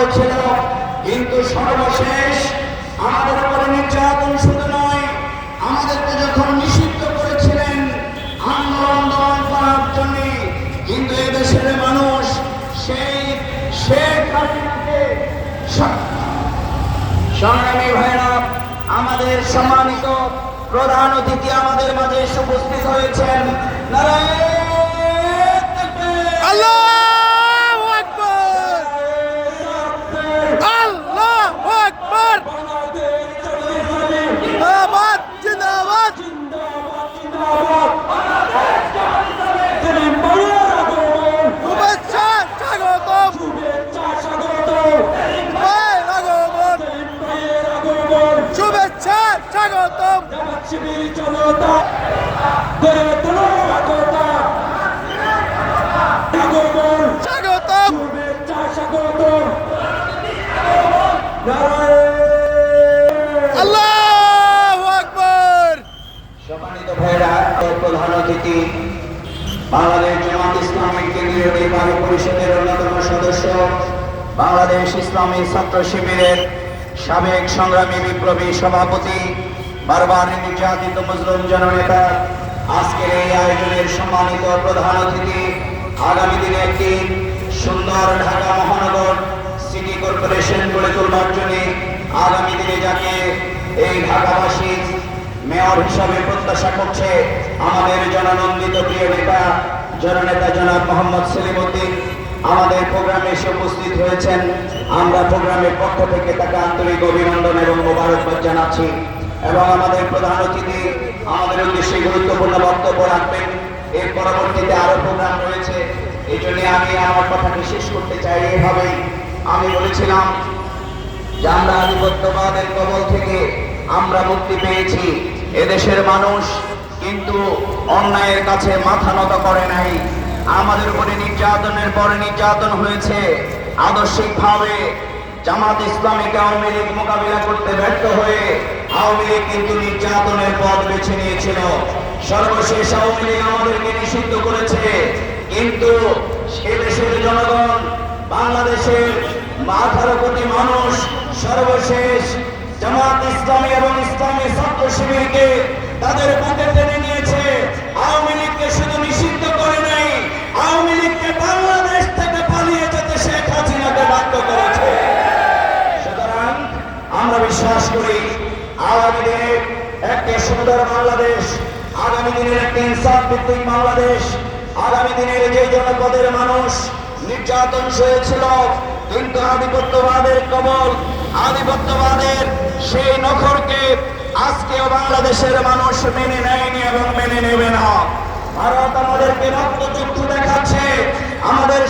করেছিল, কিন্তু সর্বশেষ আমাদের উপরে নির্যাতন শুধু নয়, আমাদেরকে যখন নিষিদ্ধ করেছিলেন আন্দোলন দমন করার জন্য, কিন্তু এদেশের মানুষ সেই শেখ হাসিনাকে সংগ্রামী ভাইরা, আমাদের সম্মানিত প্রধান অতিথি আমাদের মাঝে উপস্থিত হয়েছেন। আল্লাহু আকবার, আল্লাহু আকবার, জিন্দাবাদ জিন্দাবাদ, শুভেচ্ছা স্বাগতম, শুভেচ্ছা স্বাগতম, স্বাগতম। আল্লাহু আকবার। সম্মানিত ভাইরা, প্রধান অতিথি বাংলাদেশ জামাত ইসলামী কেন্দ্রীয় নির্বাহী পরিষদের অন্যতম সদস্য, বাংলাদেশ ইসলামী ছাত্র শিবিরের সাবেক সংগ্রামী বিপ্লবী সভাপতি, বারবার নির্যাতিত মুসলিম জননেতা, আজকের এই আয়োজনের সম্মানিত প্রধান অতিথি, আগামী দিনে একটি সুন্দর ঢাকা মহানগর সিটি কর্পোরেশন গড়ে তোলবার জন্য আগামী দিনে যাকে এই ঢাকাবাসী মেয়র হিসাবে প্রত্যাশা করছে, আমাদের জননন্দিত প্রিয় নেতা জননেতা জনাব মোহাম্মদ সেলিম উদ্দিন আমাদের প্রোগ্রামে এসে উপস্থিত হয়েছেন। আমরা প্রোগ্রামের পক্ষ থেকে তাকে আন্তরিক অভিনন্দন এবং মোবারকবাদ জানাচ্ছি। এবং আমাদের প্রধান অতিথি আমাদের উদ্দেশ্যে গুরুত্বপূর্ণ বক্তব্য রাখবেন। এর পরবর্তীতে আরো প্রোগ্রাম রয়েছে, এই জন্য আমি আমার কথাটি শেষ করতে চাই এইভাবেই। আমি বলেছিলাম যে আমরা আধিপত্যবাদের কবল থেকে আমরা মুক্তি পেয়েছি, এদেশের মানুষ কিন্তু অন্যায়ের কাছে মাথা নত করে নাই। আমাদের উপরে নির্যাতনের পরে নির্যাতন হয়েছে, আদর্শিকভাবে জামাত ইসলামীকে আওয়ামী লীগ মোকাবিলা করতে ব্যর্থ হয়ে আওয়ামী লীগ কিন্তু নির্যাতনের পথ বেছে নিয়েছিল। সর্বশেষ আওয়ামী লীগ আমাদেরকে নিষিদ্ধ করেছে, কিন্তু এদেশের জনগণ, বাংলাদেশের 18 কোটি মানুষ সর্বশেষ জামাত ইসলামী এবং ইসলামী ছাত্র শিবিরকে তাদের বুকে টেনে নিয়েছে। আওয়ামী লীগকে শুধু নিষিদ্ধ করে নাই, আওয়ামী লীগকে বাংলাদেশ থেকে পালিয়ে যেতে শেখ হাসিনাকে বাধ্য করেছে। সুতরাং আমরা বিশ্বাস করি আগামী দিনে একটি সুন্দর বাংলাদেশ, আগামী দিনের একটি ইনসাফ ভিত্তিক বাংলাদেশ, আগামী দিনের যে জনপদের মানুষ নির্যাতন সয়েছিল, কিন্তু আধিপত্যবাদের কবল, আধিপত্যবাদের সেই নখরকে আজকেও বাংলাদেশের মানুষ মেনে নেয়নি এবং মেনে নেবে না। ভারত আমাদেরকে রক্তচক্ষু দেখাচ্ছে, আমাদের